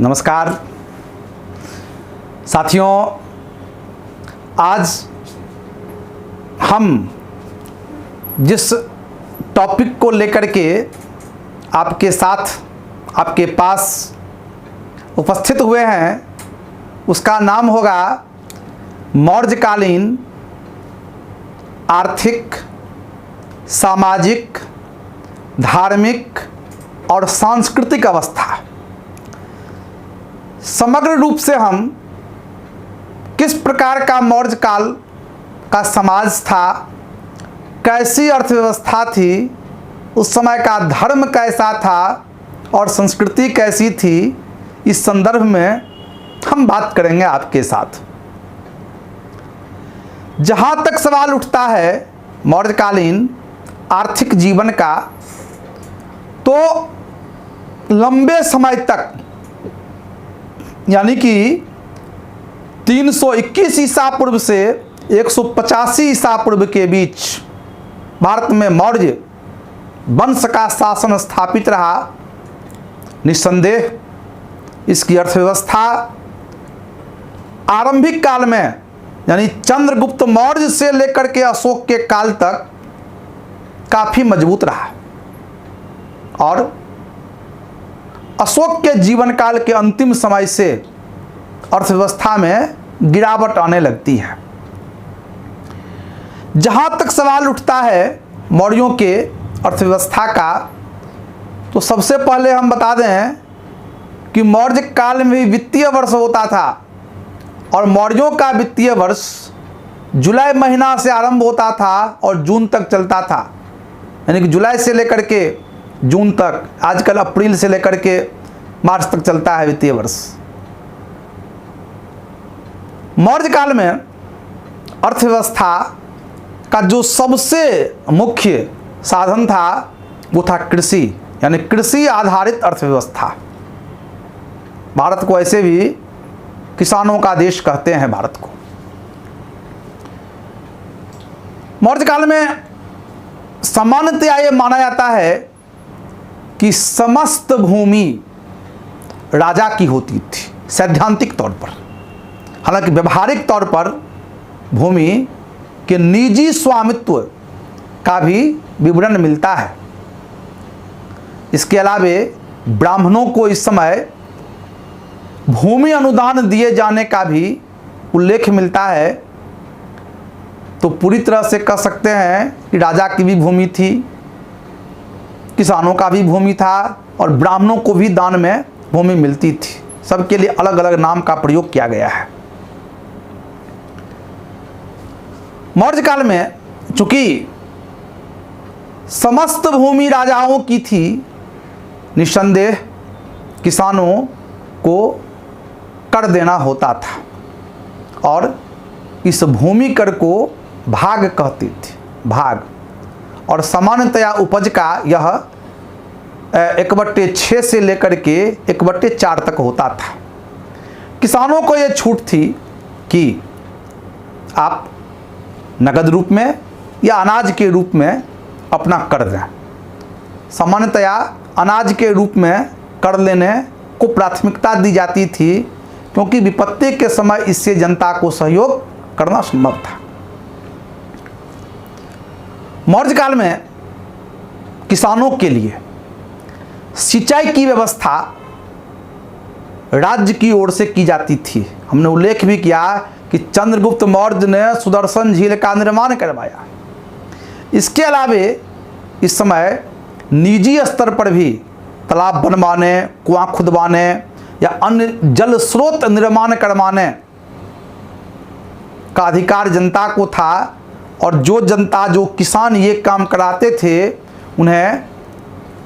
नमस्कार साथियों, आज हम जिस टॉपिक को लेकर के आपके साथ आपके पास उपस्थित हुए हैं उसका नाम होगा मौर्यकालीन आर्थिक, सामाजिक, धार्मिक और सांस्कृतिक अवस्था। समग्र रूप से हम किस प्रकार का मौर्य काल का समाज था, कैसी अर्थव्यवस्था थी, उस समय का धर्म कैसा था और संस्कृति कैसी थी, इस संदर्भ में हम बात करेंगे आपके साथ। जहाँ तक सवाल उठता है मौर्यकालीन आर्थिक जीवन का, तो लंबे समय तक यानी कि 321 ईसा पूर्व से 185 ईसा पूर्व के बीच भारत में मौर्य वंश का शासन स्थापित रहा। निस्संदेह इसकी अर्थव्यवस्था आरंभिक काल में यानी चंद्रगुप्त मौर्य से लेकर के अशोक के काल तक काफी मजबूत रहा और अशोक के जीवन काल के अंतिम समय से अर्थव्यवस्था में गिरावट आने लगती है। जहां तक सवाल उठता है मौर्यों के अर्थव्यवस्था का, तो सबसे पहले हम बता दें कि मौर्य काल में वित्तीय वर्ष होता था और मौर्यों का वित्तीय वर्ष जुलाई महीना से आरंभ होता था और जून तक चलता था। यानी कि जुलाई से लेकर के जून तक, आजकल अप्रैल से लेकर के मार्च तक चलता है वित्तीय वर्ष। मौर्य काल में अर्थव्यवस्था का जो सबसे मुख्य साधन था वो था कृषि, यानी कृषि आधारित अर्थव्यवस्था। भारत को ऐसे भी किसानों का देश कहते हैं भारत को। मौर्य काल में सामान्यतया ये माना जाता है कि समस्त भूमि राजा की होती थी सैद्धांतिक तौर पर। हालांकि व्यवहारिक तौर पर भूमि के निजी स्वामित्व का भी विवरण मिलता है। इसके अलावे ब्राह्मणों को इस समय भूमि अनुदान दिए जाने का भी उल्लेख मिलता है। तो पूरी तरह से कह सकते हैं कि राजा की भी भूमि थी, किसानों का भी भूमि था और ब्राह्मणों को भी दान में भूमि मिलती थी। सबके लिए अलग अलग नाम का प्रयोग किया गया है। मौर्य काल में चूंकि समस्त भूमि राजाओं की थी, निस्संदेह किसानों को कर देना होता था और इस भूमि कर को भाग कहते थे, भाग। और सामान्यतया उपज का यह 1/6 से लेकर के 1/4 तक होता था। किसानों को यह छूट थी कि आप नगद रूप में या अनाज के रूप में अपना कर दें। सामान्यतया अनाज के रूप में कर लेने को प्राथमिकता दी जाती थी, क्योंकि विपत्ति के समय इससे जनता को सहयोग करना संभव था। मौर्य काल में किसानों के लिए सिंचाई की व्यवस्था राज्य की ओर से की जाती थी। हमने उल्लेख भी किया कि चंद्रगुप्त मौर्य ने सुदर्शन झील का निर्माण करवाया। इसके अलावे इस समय निजी स्तर पर भी तालाब बनवाने, कुआं खुदवाने या अन्य जल स्रोत निर्माण करवाने का अधिकार जनता को था और जो जनता, जो किसान ये काम कराते थे, उन्हें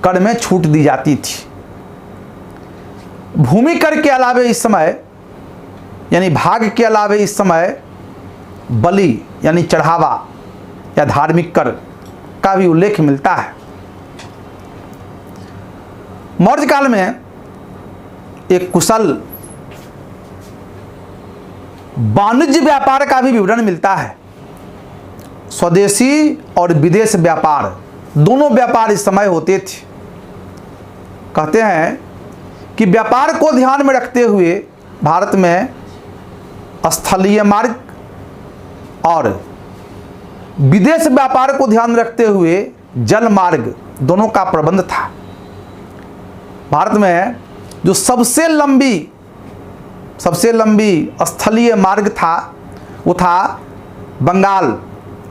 कर में छूट दी जाती थी। भूमि कर के अलावे इस समय यानी भाग के अलावे इस समय बलि यानी चढ़ावा या धार्मिक कर का भी उल्लेख मिलता है। मौर्य काल में एक कुशल वाणिज्य व्यापार का भी विवरण मिलता है। स्वदेशी और विदेश व्यापार, दोनों व्यापार इस समय होते थे। कहते हैं कि व्यापार को ध्यान में रखते हुए भारत में स्थलीय मार्ग और विदेश व्यापार को ध्यान में रखते हुए जल मार्ग दोनों का प्रबंध था। भारत में जो सबसे लंबी स्थलीय मार्ग था वो था बंगाल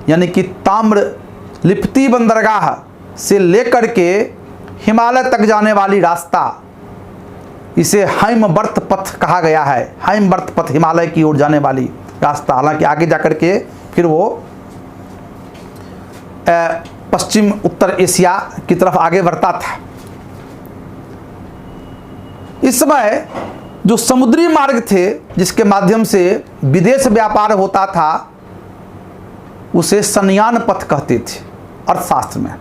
यानी कि ताम्रलिप्ति बंदरगाह से लेकर के हिमालय तक जाने वाली रास्ता, इसे हैमवर्त पथ कहा गया है। हैमवर्त पथ हिमालय की ओर जाने वाली रास्ता, हालांकि आगे जाकर के फिर वो पश्चिम उत्तर एशिया की तरफ आगे बढ़ता था। इस समय जो समुद्री मार्ग थे जिसके माध्यम से विदेश व्यापार होता था उसे सन्यान पथ कहते थे। अर्थशास्त्र में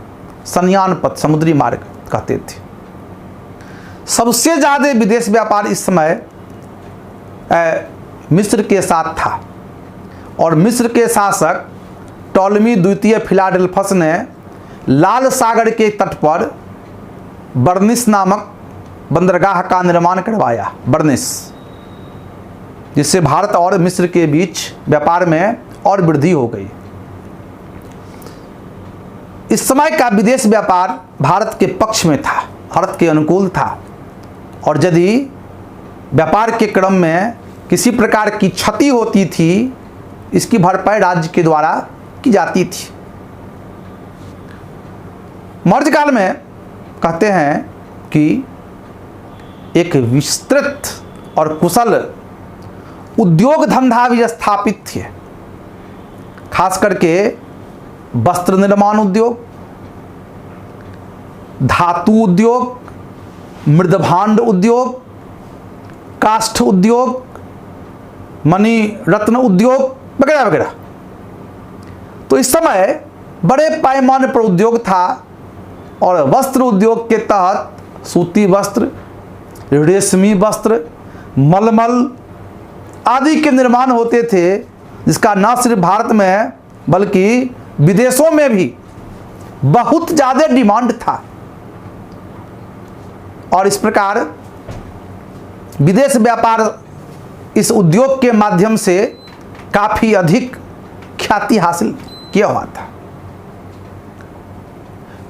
सन्यान पथ समुद्री मार्ग कहते थे। सबसे ज़्यादा विदेश व्यापार इस समय मिस्र के साथ था और मिस्र के शासक टॉलमी द्वितीय फिलाडेल्फस ने लाल सागर के तट पर बर्निस नामक बंदरगाह का निर्माण करवाया। बर्निस, जिससे भारत और मिस्र के बीच व्यापार में और वृद्धि हो गई। इस समय का विदेश व्यापार भारत के पक्ष में था, भारत के अनुकूल था और यदि व्यापार के क्रम में किसी प्रकार की क्षति होती थी इसकी भरपाई राज्य के द्वारा की जाती थी। मौर्य काल में कहते हैं कि एक विस्तृत और कुशल उद्योग धंधा भी स्थापित थे, खास करके वस्त्र निर्माण उद्योग, धातु उद्योग, मृदभांड उद्योग, काष्ठ उद्योग, मणि रत्न उद्योग वगैरह वगैरह। तो इस समय बड़े पैमाने पर उद्योग था और वस्त्र उद्योग के तहत सूती वस्त्र, रेशमी वस्त्र, मलमल आदि के निर्माण होते थे, जिसका न सिर्फ भारत में बल्कि विदेशों में भी बहुत ज़्यादा डिमांड था। और इस प्रकार विदेश व्यापार इस उद्योग के माध्यम से काफ़ी अधिक ख्याति हासिल किया हुआ था।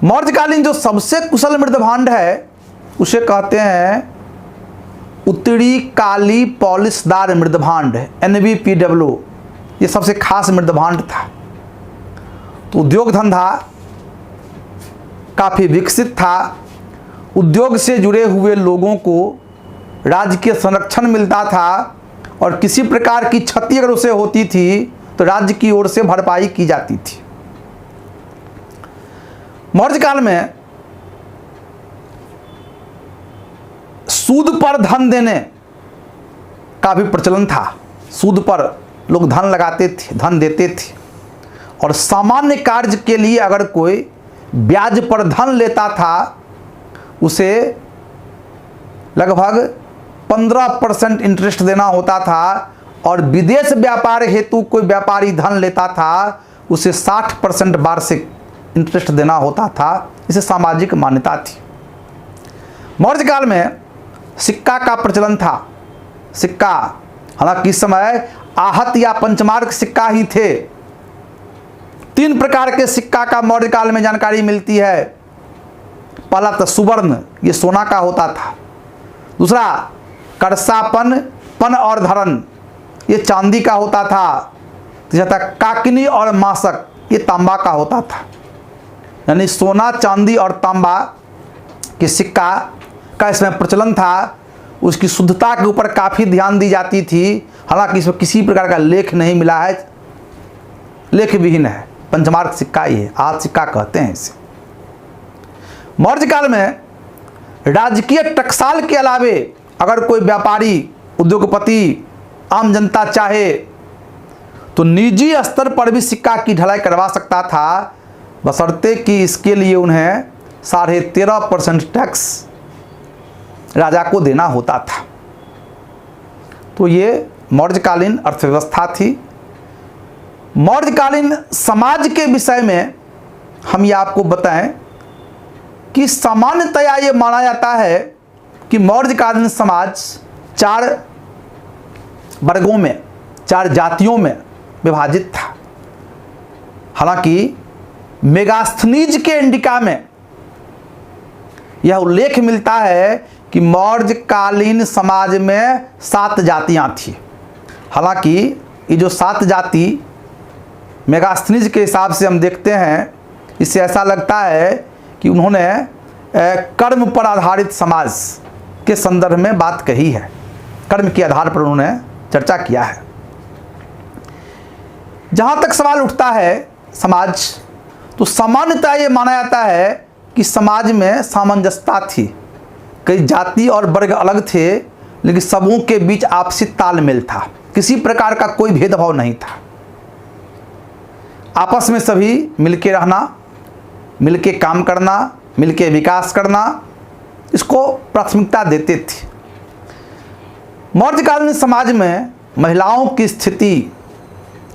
मौर्यकालीन जो सबसे कुशल मृदभांड है उसे कहते हैं उत्तरी काली पॉलिशदार मृदभांड, NBPW। ये सबसे खास मृदभांड था। तो उद्योग धंधा काफ़ी विकसित था। उद्योग से जुड़े हुए लोगों को राज्य के संरक्षण मिलता था और किसी प्रकार की क्षति अगर उसे होती थी तो राज्य की ओर से भरपाई की जाती थी। मौर्य काल में सूद पर धन देने का भी प्रचलन था। सूद पर लोग धन लगाते थे, धन देते थे और सामान्य कार्य के लिए अगर कोई ब्याज पर धन लेता था उसे लगभग 15% इंटरेस्ट देना होता था और विदेश व्यापार हेतु कोई व्यापारी धन लेता था उसे 60% वार्षिक इंटरेस्ट देना होता था। इसे सामाजिक मान्यता थी। मौर्य काल में सिक्का का प्रचलन था। सिक्का, हालांकि इस समय आहत या पंचमार्क सिक्का ही थे। 3 प्रकार के सिक्का का मौर्य काल में जानकारी मिलती है। पहला तो सुवर्ण, ये सोना का होता था। दूसरा करसापन, पन और धरन, ये चांदी का होता था। तीसरा काकनी और मासक, ये तांबा का होता था। यानी सोना, चांदी और तांबा के सिक्का का इसमें प्रचलन था। उसकी शुद्धता के ऊपर काफ़ी ध्यान दी जाती थी। हालांकि इसमें किसी प्रकार का लेख नहीं मिला है, लेख विहीन है। पंचमार्क सिक्का ही है, आध सिक्का कहते हैं इसे। मौर्य काल में राजकीय टकसाल के अलावे अगर कोई व्यापारी, उद्योगपति, आम जनता चाहे तो निजी स्तर पर भी सिक्का की ढलाई करवा सकता था, बशर्ते कि इसके लिए उन्हें 13.5% टैक्स राजा को देना होता था। तो ये मौर्यकालीन अर्थव्यवस्था थी। मौर्यकालीन समाज के विषय में हम ये आपको बताएं कि सामान्यतया ये माना जाता है कि मौर्यकालीन समाज 4 वर्गों में, 4 जातियों में विभाजित था। हालांकि मेगास्थनीज के इंडिका में यह उल्लेख मिलता है कि मौर्यकालीन समाज में 7 जातियां थी। हालांकि ये जो 7 जाति मेगास्थनीज के हिसाब से हम देखते हैं, इससे ऐसा लगता है कि उन्होंने कर्म पर आधारित समाज के संदर्भ में बात कही है, कर्म के आधार पर उन्होंने चर्चा किया है। जहाँ तक सवाल उठता है समाज, तो सामान्यतः ये माना जाता है कि समाज में सामंजस्यता थी। कई जाति और वर्ग अलग थे, लेकिन सबों के बीच आपसी तालमेल था, किसी प्रकार का कोई भेदभाव नहीं था। आपस में सभी मिलके रहना, मिलके काम करना, मिलके विकास करना, इसको प्राथमिकता देते थे। मौर्यकालीन समाज में महिलाओं की स्थिति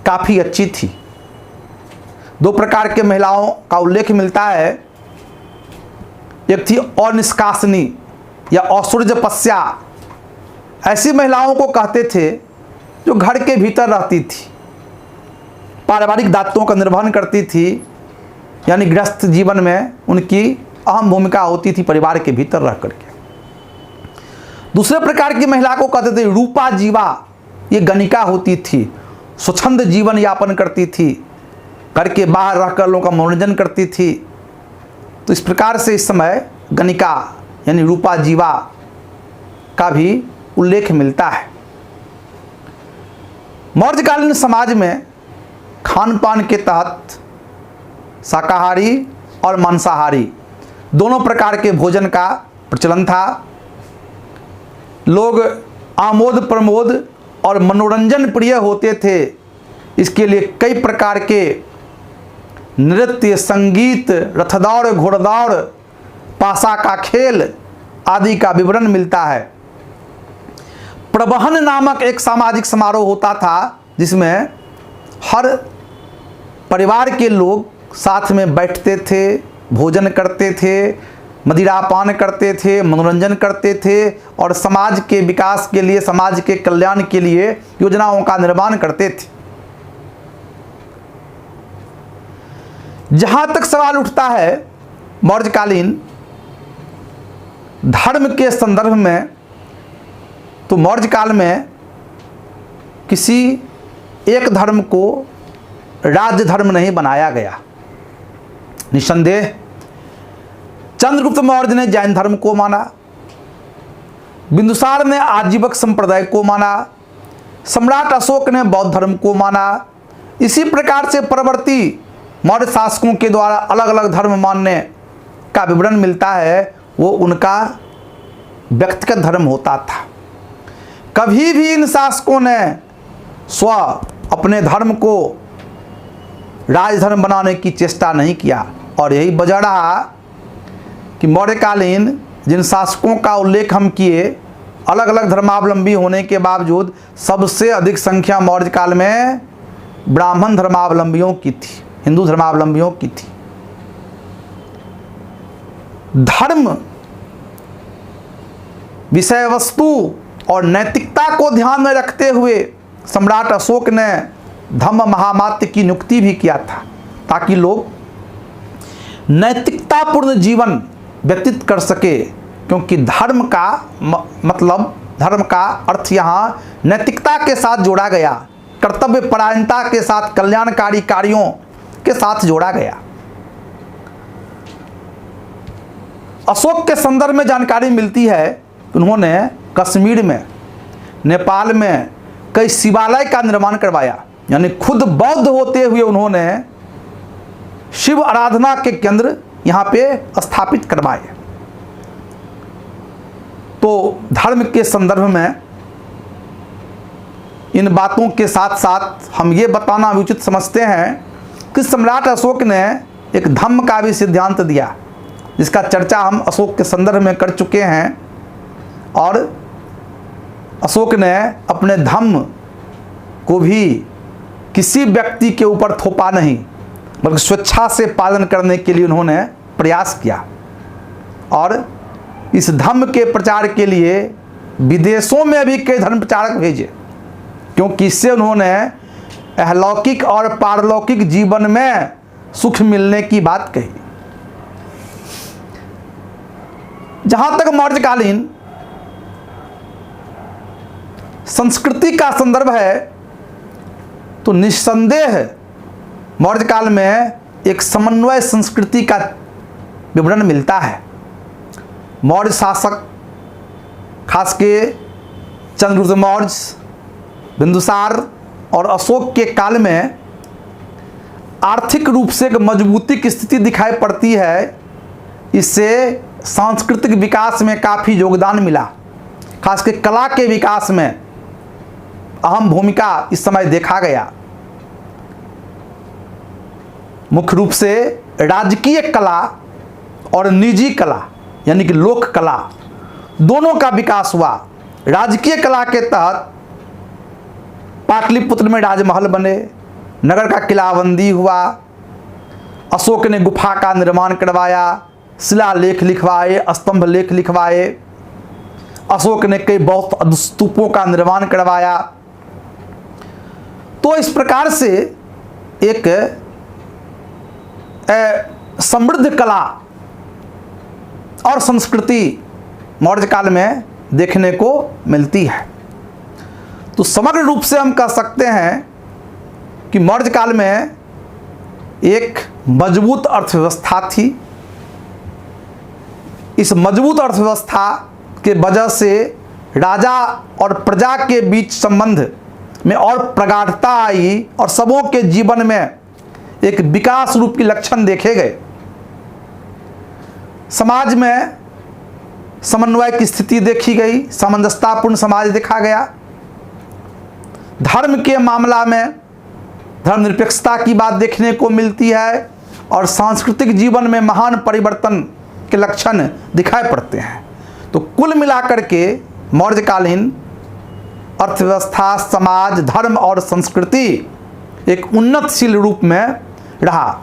काफ़ी अच्छी थी। 2 प्रकार के महिलाओं का उल्लेख मिलता है। एक थी अनिष्कासनी या असुरजपस्या। ऐसी महिलाओं को कहते थे जो घर के भीतर रहती थी, पारिवारिक दायित्वों का निर्वहन करती थी, यानी गृहस्थ जीवन में उनकी अहम भूमिका होती थी परिवार के भीतर रह करके। दूसरे प्रकार की महिला को कहते थे रूपा जीवा। ये गणिका होती थी, स्वच्छंद जीवन यापन करती थी, घर के बाहर रहकर लोगों का मनोरंजन करती थी। तो इस प्रकार से इस समय गणिका यानी रूपा जीवा का भी उल्लेख मिलता है। मौर्यकालीन समाज में खान पान के तहत शाकाहारी और मांसाहारी दोनों प्रकार के भोजन का प्रचलन था। लोग आमोद प्रमोद और मनोरंजन प्रिय होते थे। इसके लिए कई प्रकार के नृत्य, संगीत, रथदौड़, घोड़दौड़, पासा का खेल आदि का विवरण मिलता है। प्रवहन नामक एक सामाजिक समारोह होता था, जिसमें हर परिवार के लोग साथ में बैठते थे, भोजन करते थे, मदिरापान करते थे, मनोरंजन करते थे और समाज के विकास के लिए, समाज के कल्याण के लिए योजनाओं का निर्माण करते थे। जहाँ तक सवाल उठता है मौर्यकालीन धर्म के संदर्भ में, तो मौर्य काल में किसी एक धर्म को राज्य धर्म नहीं बनाया गया। निस्संदेह चंद्रगुप्त मौर्य ने जैन धर्म को माना, बिंदुसार ने आजीवक संप्रदाय को माना, सम्राट अशोक ने बौद्ध धर्म को माना। इसी प्रकार से परवर्ती मौर्य शासकों के द्वारा अलग अलग धर्म मानने का विवरण मिलता है, वो उनका व्यक्तिगत धर्म होता था। कभी भी इन शासकों ने स्व अपने धर्म को राजधर्म बनाने की चेष्टा नहीं किया। और यही वजह रहा कि मौर्यकालीन जिन शासकों का उल्लेख हम किए, अलग अलग धर्मावलंबी होने के बावजूद सबसे अधिक संख्या मौर्य काल में ब्राह्मण धर्मावलंबियों की थी, हिंदू धर्मावलंबियों की थी। धर्म, विषय वस्तु और नैतिकता को ध्यान में रखते हुए सम्राट अशोक ने धम्म महामात्य की नियुक्ति भी किया था, ताकि लोग नैतिकतापूर्ण जीवन व्यतीत कर सके। क्योंकि धर्म का मतलब, धर्म का अर्थ यहाँ नैतिकता के साथ जोड़ा गया, कर्तव्य परायणता के साथ, कल्याणकारी कार्यों के साथ जोड़ा गया। अशोक के संदर्भ में जानकारी मिलती है, उन्होंने कश्मीर में, नेपाल में कई शिवालय का निर्माण करवाया। यानी खुद बौद्ध होते हुए उन्होंने शिव आराधना के केंद्र यहाँ पे स्थापित करवाए। तो धर्म के संदर्भ में इन बातों के साथ साथ हम ये बताना उचित समझते हैं कि सम्राट अशोक ने एक धम्म का भी सिद्धांत दिया, जिसका चर्चा हम अशोक के संदर्भ में कर चुके हैं। और अशोक ने अपने धम्म को भी किसी व्यक्ति के ऊपर थोपा नहीं, बल्कि स्वेच्छा से पालन करने के लिए उन्होंने प्रयास किया। और इस धर्म के प्रचार के लिए विदेशों में भी कई धर्म प्रचारक भेजे, क्योंकि इससे उन्होंने अलौकिक और पारलौकिक जीवन में सुख मिलने की बात कही। जहां तक मौर्यकालीन संस्कृति का संदर्भ है, तो निस्संदेह मौर्यकाल में एक समन्वय संस्कृति का विवरण मिलता है। मौर्य शासक खास के चंद्रगुप्त मौर्य, बिंदुसार और अशोक के काल में आर्थिक रूप से एक मजबूती की स्थिति दिखाई पड़ती है। इससे सांस्कृतिक विकास में काफ़ी योगदान मिला, खासकर कला के विकास में अहम भूमिका इस समय देखा गया। मुख्य रूप से राजकीय कला और निजी कला यानी कि लोक कला दोनों का विकास हुआ। राजकीय कला के तहत पाटलिपुत्र में राजमहल बने, नगर का किलाबंदी हुआ, अशोक ने गुफा का निर्माण करवाया, शिलालेख लिखवाए, स्तंभ लेख लिखवाए, अशोक ने कई बौद्ध स्तूपों का निर्माण करवाया। तो इस प्रकार से एक समृद्ध कला और संस्कृति मौर्य काल में देखने को मिलती है। तो समग्र रूप से हम कह सकते हैं कि मौर्य काल में एक मजबूत अर्थव्यवस्था थी। इस मजबूत अर्थव्यवस्था के वजह से राजा और प्रजा के बीच संबंध में और प्रगाढ़ता आई और सबों के जीवन में एक विकास रूप के लक्षण देखे गए। समाज में समन्वय की स्थिति देखी गई, सामंजस्यपूर्ण समाज देखा गया। धर्म के मामला में धर्मनिरपेक्षता की बात देखने को मिलती है और सांस्कृतिक जीवन में महान परिवर्तन के लक्षण दिखाई पड़ते हैं। तो कुल मिलाकर के मौर्यकालीन अर्थव्यवस्था, समाज, धर्म और संस्कृति एक उन्नतशील रूप में रहा।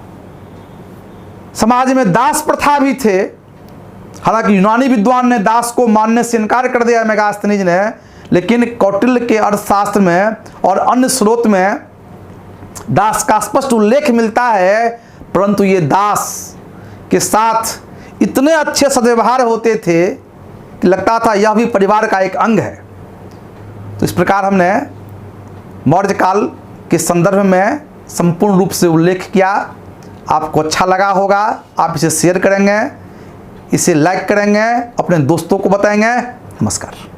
समाज में दास प्रथा भी थे, हालांकि यूनानी विद्वान ने दास को मानने से इनकार कर दिया मेगास्थनीज ने, लेकिन कौटिल्य के अर्थशास्त्र में और अन्य स्रोत में दास का स्पष्ट उल्लेख मिलता है। परंतु ये दास के साथ इतने अच्छे सद्व्यवहार होते थे कि लगता था यह भी परिवार का एक अंग है। तो इस प्रकार हमने मौर्य काल के संदर्भ में संपूर्ण रूप से उल्लेख किया। आपको अच्छा लगा होगा, आप इसे शेयर करेंगे, इसे लाइक करेंगे, अपने दोस्तों को बताएंगे। नमस्कार।